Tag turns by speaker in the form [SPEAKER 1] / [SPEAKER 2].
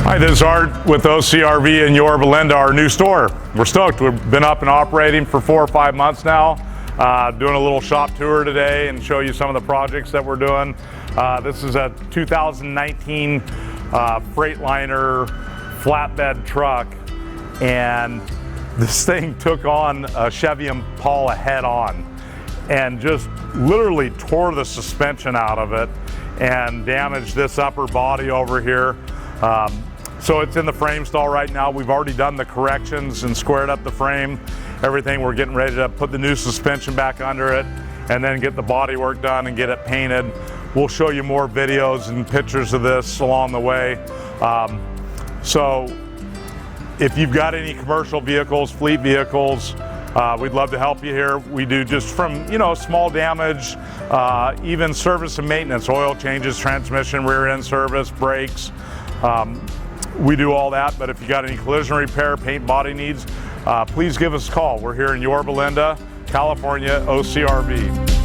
[SPEAKER 1] Hi, this is Art with OCRV in Yorba Linda, our new store. We're stoked. We've been up and operating for 4 or 5 months now. Doing a little shop tour today and show you some of the projects that we're doing. This is a 2019 Freightliner flatbed truck, and this thing took on a Chevy Impala head on and just literally tore the suspension out of it and damaged this upper body over here. So it's in the frame stall right now. We've already done the corrections and squared up the frame, everything. We're getting ready to put the new suspension back under it and then get the body work done and get it painted. We'll show you more videos and pictures of this along the way. So if you've got any commercial vehicles, fleet vehicles, we'd love to help you here. We do just from, small damage, even service and maintenance, oil changes, transmission, rear end service, brakes. We do all that, but if you got any collision repair, paint, body needs, please give us a call. We're here in Yorba Linda, California, OCRV.